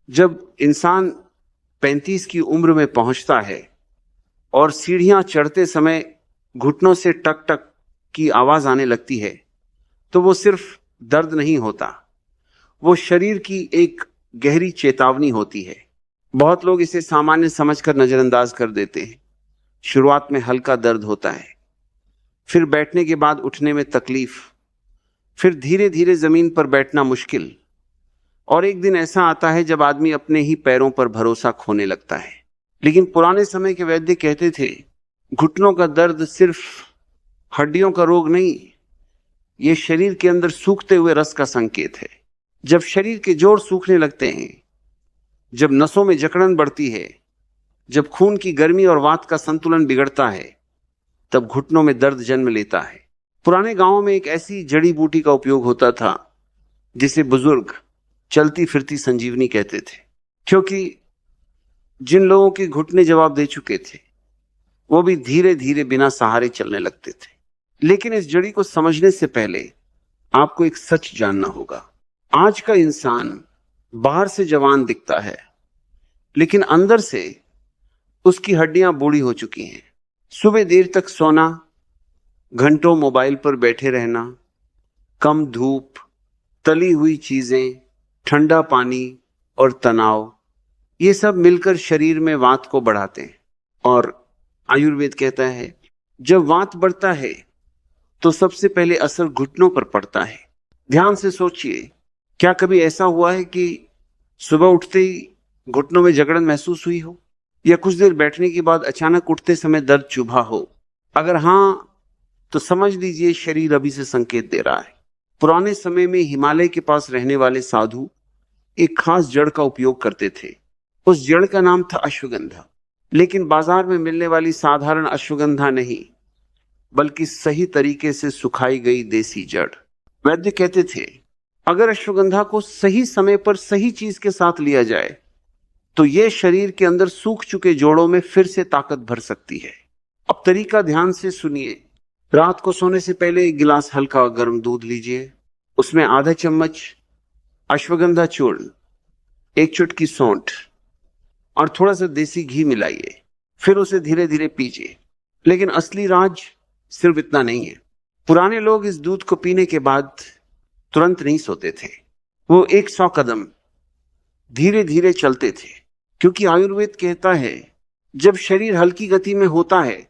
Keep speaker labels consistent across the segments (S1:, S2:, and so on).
S1: जब इंसान 35 की उम्र में पहुंचता है और सीढ़ियां चढ़ते समय घुटनों से टक टक की आवाज आने लगती है, तो वो सिर्फ दर्द नहीं होता, वो शरीर की एक गहरी चेतावनी होती है। बहुत लोग इसे सामान्य समझकर नजरअंदाज कर देते हैं। शुरुआत में हल्का दर्द होता है, फिर बैठने के बाद उठने में तकलीफ, फिर धीरे धीरे जमीन पर बैठना मुश्किल, और एक दिन ऐसा आता है जब आदमी अपने ही पैरों पर भरोसा खोने लगता है। लेकिन पुराने समय के वैद्य कहते थे, घुटनों का दर्द सिर्फ हड्डियों का रोग नहीं, ये शरीर के अंदर सूखते हुए रस का संकेत है। जब शरीर के जोड़ सूखने लगते हैं, जब नसों में जकड़न बढ़ती है, जब खून की गर्मी और वात का संतुलन बिगड़ता है, तब घुटनों में दर्द जन्म लेता है। पुराने गांवों में एक ऐसी जड़ी बूटी का उपयोग होता था जिसे बुजुर्ग चलती फिरती संजीवनी कहते थे, क्योंकि जिन लोगों के घुटने जवाब दे चुके थे वो भी धीरे धीरे बिना सहारे चलने लगते थे। लेकिन इस जड़ी को समझने से पहले आपको एक सच जानना होगा। आज का इंसान बाहर से जवान दिखता है, लेकिन अंदर से उसकी हड्डियां बूढ़ी हो चुकी हैं। सुबह देर तक सोना, घंटों मोबाइल पर बैठे रहना, कम धूप, तली हुई चीजें, ठंडा पानी और तनाव, ये सब मिलकर शरीर में वात को बढ़ाते हैं। और आयुर्वेद कहता है, जब वात बढ़ता है तो सबसे पहले असर घुटनों पर पड़ता है। ध्यान से सोचिए, क्या कभी ऐसा हुआ है कि सुबह उठते ही घुटनों में जकड़न महसूस हुई हो, या कुछ देर बैठने के बाद अचानक उठते समय दर्द चुभा हो? अगर हां, तो समझ लीजिए शरीर अभी से संकेत दे रहा है। पुराने समय में हिमालय के पास रहने वाले साधु एक खास जड़ का उपयोग करते थे। उस जड़ का नाम था अश्वगंधा। लेकिन बाजार में मिलने वाली साधारण अश्वगंधा नहीं, बल्कि सही तरीके से सुखाई गई देसी जड़। वैद्य कहते थे, अगर अश्वगंधा को सही समय पर सही चीज के साथ लिया जाए तो यह शरीर के अंदर सूख चुके जोड़ों में फिर से ताकत भर सकती है। अब तरीका ध्यान से सुनिए। रात को सोने से पहले एक गिलास हल्का गर्म दूध लीजिए, उसमें आधा चम्मच अश्वगंधा चूर्ण, एक चुटकी सौंठ और थोड़ा सा देसी घी मिलाइए, फिर उसे धीरे धीरे पीजिए। लेकिन असली राज सिर्फ इतना नहीं है। पुराने लोग इस दूध को पीने के बाद तुरंत नहीं सोते थे, वो 100 कदम धीरे धीरे चलते थे, क्योंकि आयुर्वेद कहता है, जब शरीर हल्की गति में होता है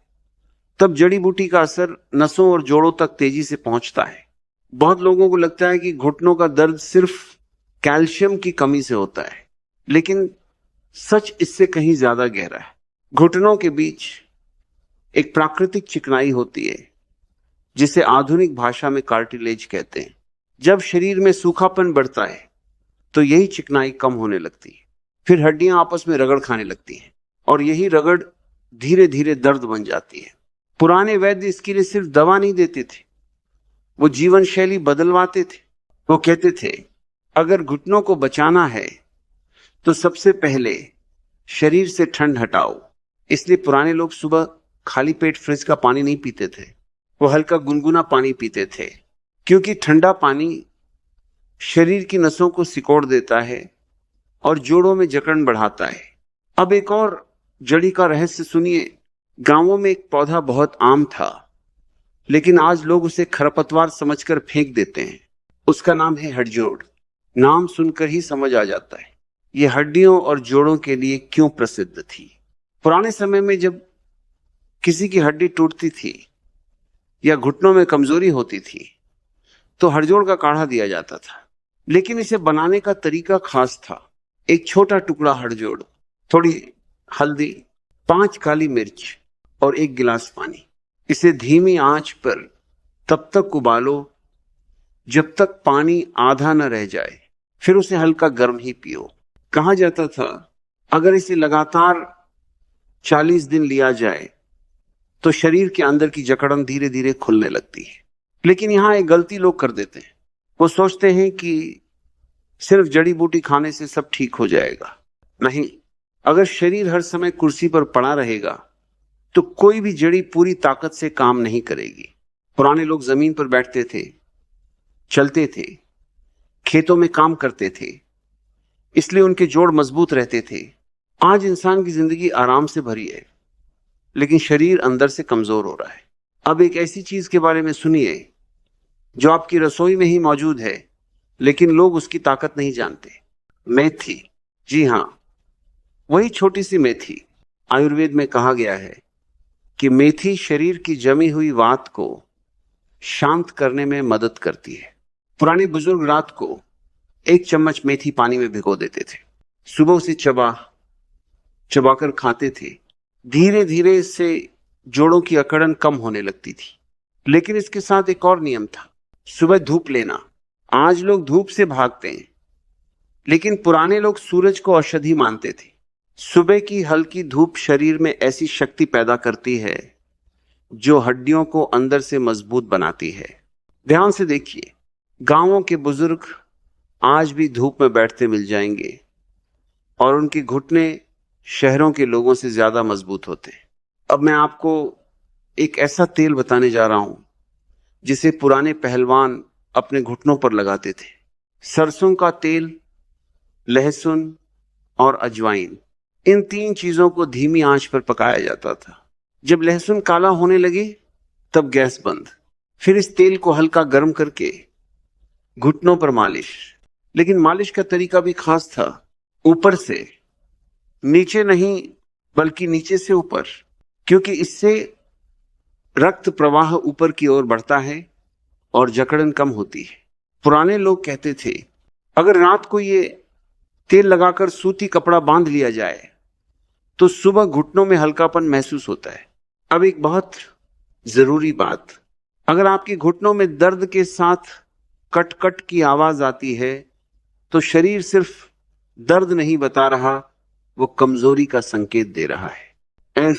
S1: तब जड़ी बूटी का असर नसों और जोड़ों तक तेजी से पहुंचता है। बहुत लोगों को लगता है कि घुटनों का दर्द सिर्फ कैल्शियम की कमी से होता है, लेकिन सच इससे कहीं ज्यादा गहरा है। घुटनों के बीच एक प्राकृतिक चिकनाई होती है, जिसे आधुनिक भाषा में कार्टिलेज कहते हैं। जब शरीर में सूखापन बढ़ता है तो यही चिकनाई कम होने लगती है, फिर हड्डियां आपस में रगड़ खाने लगती हैं, और यही रगड़ धीरे धीरे दर्द बन जाती है। पुराने वैद्य इसके लिए सिर्फ दवा नहीं देते थे, वो जीवन शैली बदलवाते थे। वो कहते थे, अगर घुटनों को बचाना है तो सबसे पहले शरीर से ठंड हटाओ। इसलिए पुराने लोग सुबह खाली पेट फ्रिज का पानी नहीं पीते थे, वो हल्का गुनगुना पानी पीते थे, क्योंकि ठंडा पानी शरीर की नसों को सिकोड़ देता है और जोड़ों में जकड़न बढ़ाता है। अब एक और जड़ी का रहस्य सुनिए। गांवों में एक पौधा बहुत आम था, लेकिन आज लोग उसे खरपतवार समझकर फेंक देते हैं। उसका नाम है हड़जोड़। नाम सुनकर ही समझ आ जाता है ये हड्डियों और जोड़ों के लिए क्यों प्रसिद्ध थी। पुराने समय में जब किसी की हड्डी टूटती थी या घुटनों में कमजोरी होती थी तो हड़जोड़ का काढ़ा दिया जाता था। लेकिन इसे बनाने का तरीका खास था। एक छोटा टुकड़ा हड़जोड़, थोड़ी हल्दी, 5 काली मिर्च और 1 गिलास पानी। इसे धीमी आंच पर तब तक उबालो जब तक पानी आधा न रह जाए, फिर उसे हल्का गर्म ही पियो। कहा जाता था, अगर इसे लगातार 40 दिन लिया जाए तो शरीर के अंदर की जकड़न धीरे धीरे खुलने लगती है। लेकिन यहां एक गलती लोग कर देते हैं। वो सोचते हैं कि सिर्फ जड़ी बूटी खाने से सब ठीक हो जाएगा। नहीं, अगर शरीर हर समय कुर्सी पर पड़ा रहेगा तो कोई भी जड़ी पूरी ताकत से काम नहीं करेगी। पुराने लोग जमीन पर बैठते थे, चलते थे, खेतों में काम करते थे, इसलिए उनके जोड़ मजबूत रहते थे। आज इंसान की जिंदगी आराम से भरी है, लेकिन शरीर अंदर से कमजोर हो रहा है। अब एक ऐसी चीज के बारे में सुनिए जो आपकी रसोई में ही मौजूद है, लेकिन लोग उसकी ताकत नहीं जानते। मेथी। जी हां, वही छोटी सी मेथी। आयुर्वेद में कहा गया है कि मेथी शरीर की जमी हुई वात को शांत करने में मदद करती है। पुराने बुजुर्ग रात को 1 चम्मच मेथी पानी में भिगो देते थे। सुबह उसे चबाकर खाते थे। धीरे धीरे इससे जोड़ों की अकड़न कम होने लगती थी। लेकिन इसके साथ एक और नियम था, सुबह धूप लेना। आज लोग धूप से भागते हैं, लेकिन पुराने लोग सूरज को औषधि मानते थे। सुबह की हल्की धूप शरीर में ऐसी शक्ति पैदा करती है जो हड्डियों को अंदर से मजबूत बनाती है। ध्यान से देखिए, गांवों के बुजुर्ग आज भी धूप में बैठते मिल जाएंगे और उनके घुटने शहरों के लोगों से ज्यादा मजबूत होते हैं। अब मैं आपको एक ऐसा तेल बताने जा रहा हूं जिसे पुराने पहलवान अपने घुटनों पर लगाते थे। सरसों का तेल, लहसुन और अजवाइन, इन 3 चीजों को धीमी आंच पर पकाया जाता था। जब लहसुन काला होने लगे तब गैस बंद। फिर इस तेल को हल्का गर्म करके घुटनों पर मालिश। लेकिन मालिश का तरीका भी खास था, ऊपर से नीचे नहीं, बल्कि नीचे से ऊपर, क्योंकि इससे रक्त प्रवाह ऊपर की ओर बढ़ता है और जकड़न कम होती है। पुराने लोग कहते थे, अगर रात को ये तेल लगाकर सूती कपड़ा बांध लिया जाए तो सुबह घुटनों में हल्कापन महसूस होता है। अब एक बहुत जरूरी बात, अगर आपके घुटनों में दर्द के साथ कट कट की आवाज आती है तो शरीर सिर्फ दर्द नहीं बता रहा, वो कमजोरी का संकेत दे रहा है।